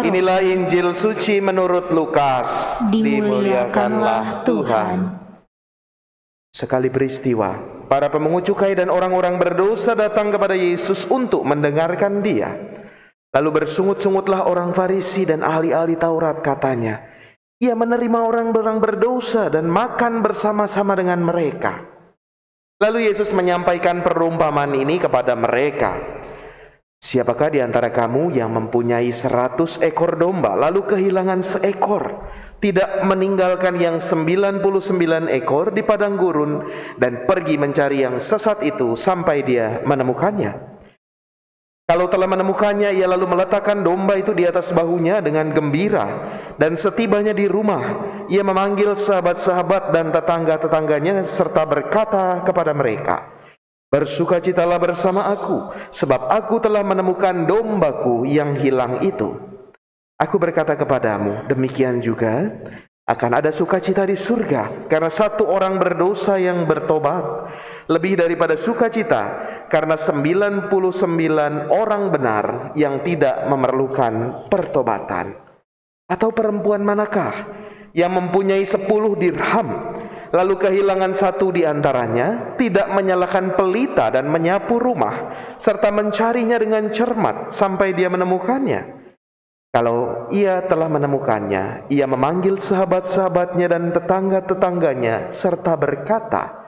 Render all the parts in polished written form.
Inilah Injil suci menurut Lukas. Dimuliakanlah Tuhan. Sekali peristiwa, para pemungut cukai dan orang-orang berdosa datang kepada Yesus untuk mendengarkan Dia. Lalu bersungut-sungutlah orang Farisi dan ahli-ahli Taurat, katanya, Ia menerima orang-orang berdosa dan makan bersama-sama dengan mereka. Lalu Yesus menyampaikan perumpamaan ini kepada mereka. Siapakah di antara kamu yang mempunyai 100 ekor domba, lalu kehilangan seekor, tidak meninggalkan yang 99 ekor di padang gurun, dan pergi mencari yang sesat itu sampai dia menemukannya? Kalau telah menemukannya, ia lalu meletakkan domba itu di atas bahunya dengan gembira, dan setibanya di rumah, ia memanggil sahabat-sahabat dan tetangga-tetangganya, serta berkata kepada mereka, Bersukacitalah bersama aku, sebab aku telah menemukan dombaku yang hilang itu. Aku berkata kepadamu, demikian juga akan ada sukacita di surga karena satu orang berdosa yang bertobat, lebih daripada sukacita karena 99 orang benar yang tidak memerlukan pertobatan. Atau perempuan manakah yang mempunyai 10 dirham, lalu kehilangan satu di antaranya, tidak menyalakan pelita dan menyapu rumah, serta mencarinya dengan cermat sampai dia menemukannya? Kalau ia telah menemukannya, ia memanggil sahabat-sahabatnya dan tetangga-tetangganya, serta berkata,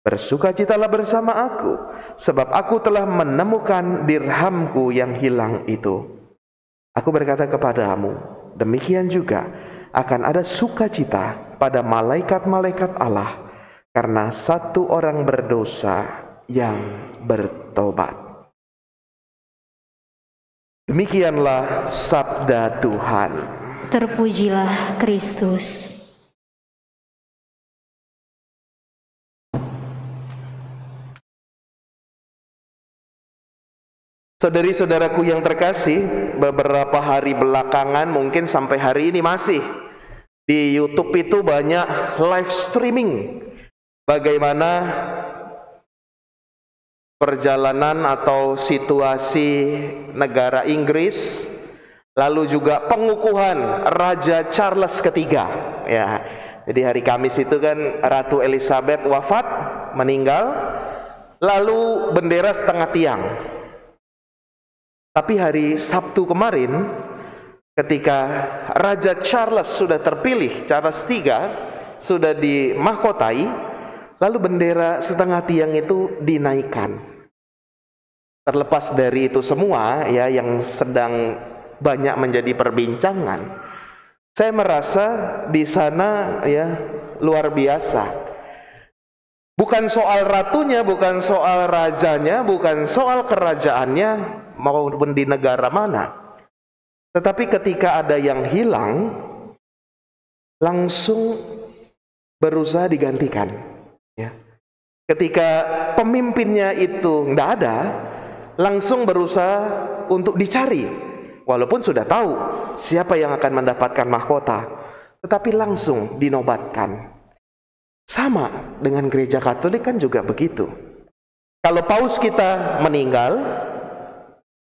Bersukacitalah bersama aku, sebab aku telah menemukan dirhamku yang hilang itu. Aku berkata kepadamu, demikian juga akan ada sukacita pada malaikat-malaikat Allah karena satu orang berdosa yang bertobat. Demikianlah sabda Tuhan. Terpujilah Kristus. Saudari-saudaraku yang terkasih, beberapa hari belakangan, mungkin sampai hari ini masih, di YouTube itu banyak live streaming bagaimana perjalanan atau situasi negara Inggris, lalu juga pengukuhan Raja Charles III. Ya, jadi hari Kamis itu kan Ratu Elizabeth wafat, meninggal, lalu bendera setengah tiang. Tapi hari Sabtu kemarin, ketika Raja Charles sudah terpilih, Charles III sudah dimahkotai, lalu bendera setengah tiang itu dinaikkan. Terlepas dari itu semua ya yang sedang banyak menjadi perbincangan, saya merasa di sana ya luar biasa. Bukan soal ratunya, bukan soal rajanya, bukan soal kerajaannya maupun di negara mana. Tetapi ketika ada yang hilang, langsung berusaha digantikan. Ya. Ketika pemimpinnya itu tidak ada, langsung berusaha untuk dicari. Walaupun sudah tahu siapa yang akan mendapatkan mahkota, tetapi langsung dinobatkan. Sama dengan gereja Katolik kan juga begitu. Kalau paus kita meninggal,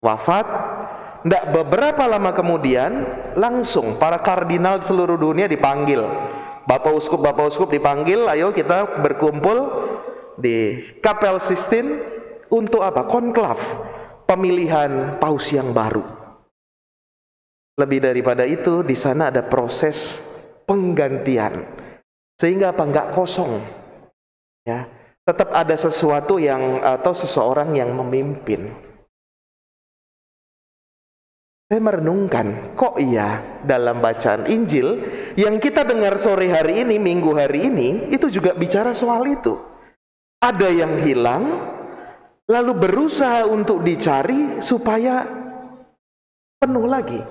wafat, tidak beberapa lama kemudian langsung para kardinal seluruh dunia dipanggil. Bapak uskup dipanggil, ayo kita berkumpul di Kapel Sistine untuk apa? Konklav, pemilihan paus yang baru. Lebih daripada itu, di sana ada proses penggantian. Sehingga apa? Enggak kosong. Ya, tetap ada sesuatu yang atau seseorang yang memimpin. Saya merenungkan, kok iya dalam bacaan Injil yang kita dengar sore hari ini, minggu hari ini, itu juga bicara soal itu. Ada yang hilang, lalu berusaha untuk dicari supaya penuh lagi.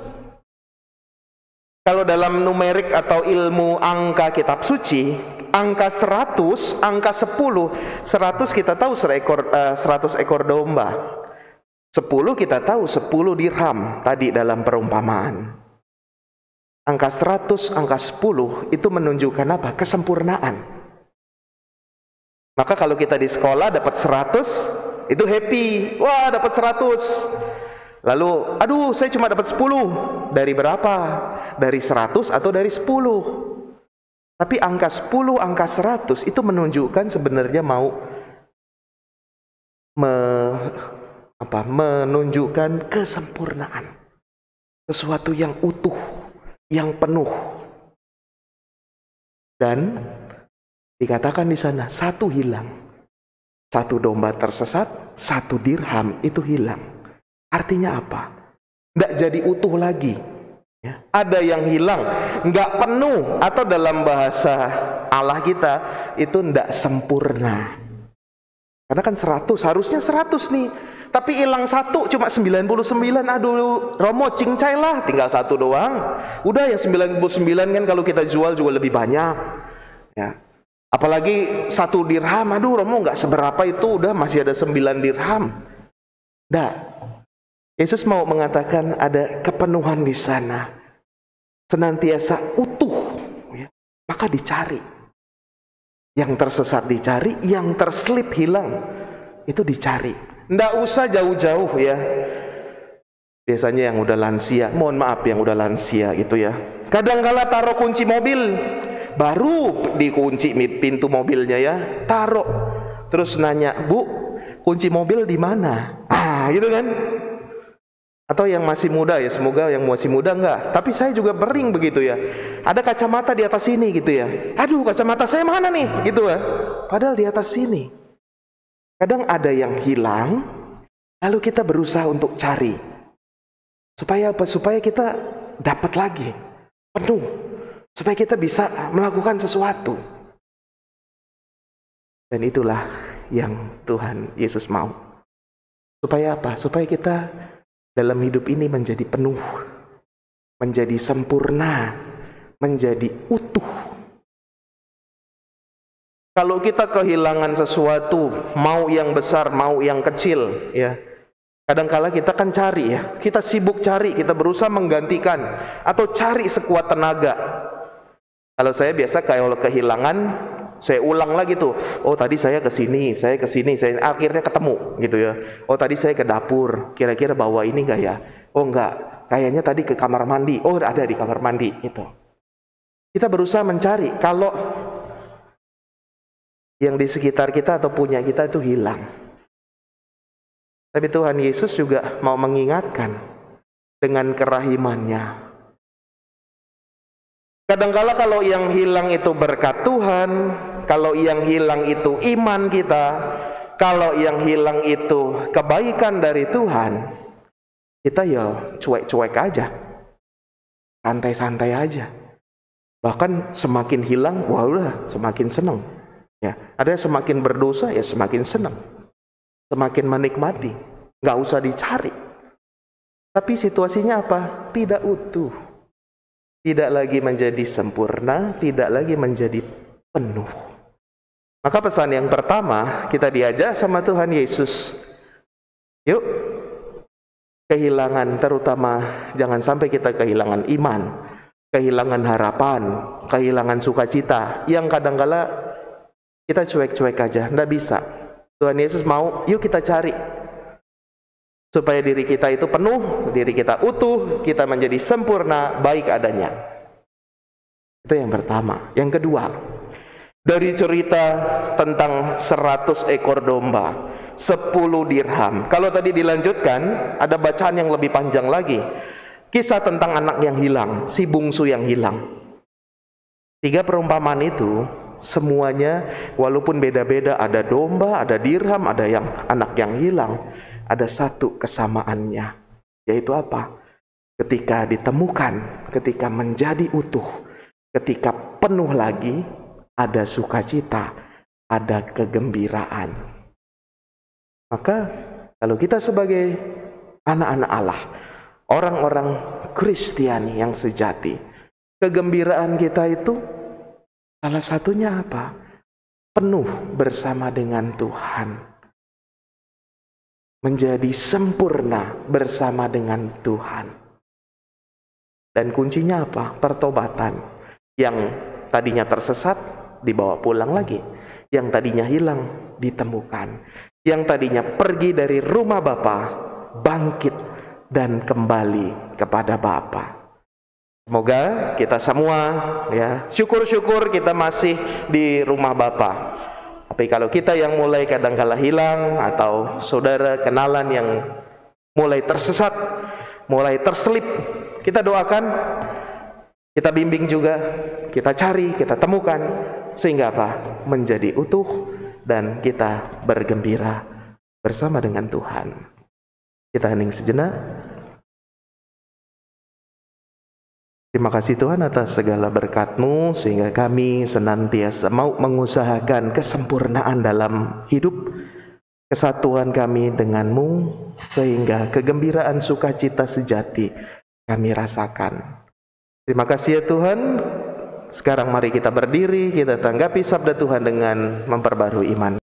Kalau dalam numerik atau ilmu angka kitab suci, angka 100, angka 10, 100 kita tahu 100 ekor domba. 10 kita tahu 10 dirham tadi dalam perumpamaan. Angka 100, angka 10 itu menunjukkan apa? Kesempurnaan. Maka kalau kita di sekolah dapat 100, itu happy. Wah, dapat 100. Lalu, aduh saya cuma dapat 10. Dari berapa? Dari 100 atau dari 10? Tapi angka 10, angka 100 itu menunjukkan sebenarnya mau menunjukkan kesempurnaan. Sesuatu yang utuh, yang penuh. Dan dikatakan di sana, 1 hilang. 1 domba tersesat, 1 dirham itu hilang. Artinya apa? Nggak jadi utuh lagi. Ya. Ada yang hilang, nggak penuh, atau dalam bahasa Allah kita itu nggak sempurna. Karena kan 100, harusnya 100 nih. Tapi hilang 1, cuma 99. Aduh, Romo cincai lah, tinggal 1 doang. Udah ya 99 kan kalau kita jual juga lebih banyak. Ya. Apalagi 1 dirham, aduh Romo nggak seberapa itu, udah masih ada 9 dirham. Nggak. Yesus mau mengatakan ada kepenuhan di sana, senantiasa utuh, ya. Maka dicari. Yang tersesat dicari, yang terselip hilang itu dicari. Nggak usah jauh-jauh ya. Biasanya yang udah lansia, mohon maaf yang udah lansia gitu ya. Kadang-kala taruh kunci mobil, baru dikunci pintu mobilnya ya, taruh. Terus nanya, Bu, kunci mobil di mana? Gitu kan? Atau yang masih muda ya, semoga yang masih muda enggak. Tapi saya juga bering begitu ya. Ada kacamata di atas sini gitu ya. Aduh, kacamata saya mana nih? Gitu ya. Padahal di atas sini. Kadang ada yang hilang, lalu kita berusaha untuk cari. Supaya apa? Supaya kita dapat lagi, penuh. Supaya kita bisa melakukan sesuatu. Dan itulah yang Tuhan Yesus mau. Supaya apa? Supaya kita dalam hidup ini menjadi penuh, menjadi sempurna, menjadi utuh. Kalau kita kehilangan sesuatu, mau yang besar, mau yang kecil, ya, kadangkala kita kan cari ya, kita sibuk cari, kita berusaha menggantikan atau cari sekuat tenaga. Kalau saya biasa kalau kehilangan, saya ulang lagi tuh. Oh tadi saya ke sini, saya akhirnya ketemu gitu ya. Oh tadi saya ke dapur, kira-kira bawa ini enggak ya? Oh enggak, kayaknya tadi ke kamar mandi. Oh ada di kamar mandi gitu. Kita berusaha mencari kalau yang di sekitar kita atau punya kita itu hilang. Tapi Tuhan Yesus juga mau mengingatkan dengan kerahimannya. Kadangkala kalau yang hilang itu berkat Tuhan, kalau yang hilang itu iman kita, kalau yang hilang itu kebaikan dari Tuhan, kita ya cuek-cuek aja, santai-santai aja. Bahkan semakin hilang, wah udah semakin senang. Ya, ada yang semakin berdosa ya semakin senang, semakin menikmati, nggak usah dicari. Tapi situasinya apa? Tidak utuh. Tidak lagi menjadi sempurna, tidak lagi menjadi penuh. Maka pesan yang pertama, kita diajak sama Tuhan Yesus. Yuk, kehilangan terutama, jangan sampai kita kehilangan iman, kehilangan harapan, kehilangan sukacita, yang kadangkala kita cuek-cuek aja, nggak bisa. Tuhan Yesus mau, yuk kita cari. Supaya diri kita itu penuh, diri kita utuh, kita menjadi sempurna, baik adanya. Itu yang pertama. Yang kedua, dari cerita tentang 100 ekor domba, 10 dirham. Kalau tadi dilanjutkan, ada bacaan yang lebih panjang lagi. Kisah tentang anak yang hilang, si bungsu yang hilang. 3 perumpamaan itu, semuanya walaupun beda-beda, ada domba, ada dirham, ada yang anak yang hilang. Ada satu kesamaannya, yaitu apa? Ketika ditemukan, ketika menjadi utuh, ketika penuh lagi, ada sukacita, ada kegembiraan. Maka kalau kita sebagai anak-anak Allah, orang-orang Kristiani yang sejati, kegembiraan kita itu salah satunya apa? Penuh bersama dengan Tuhan. Menjadi sempurna bersama dengan Tuhan. Dan kuncinya apa? Pertobatan. Yang tadinya tersesat, dibawa pulang lagi. Yang tadinya hilang, ditemukan. Yang tadinya pergi dari rumah Bapa, bangkit, dan kembali kepada Bapa. Semoga kita semua ya, syukur-syukur kita masih di rumah Bapa. Tapi kalau kita yang mulai kadang-kala hilang, atau saudara kenalan yang mulai tersesat, mulai terselip, kita doakan, kita bimbing juga, kita cari, kita temukan, sehingga apa? Menjadi utuh dan kita bergembira bersama dengan Tuhan. Kita hening sejenak. Terima kasih Tuhan atas segala berkat-Mu, sehingga kami senantiasa mau mengusahakan kesempurnaan dalam hidup, kesatuan kami dengan-Mu, sehingga kegembiraan sukacita sejati kami rasakan. Terima kasih ya Tuhan. Sekarang mari kita berdiri, kita tanggapi sabda Tuhan dengan memperbarui iman.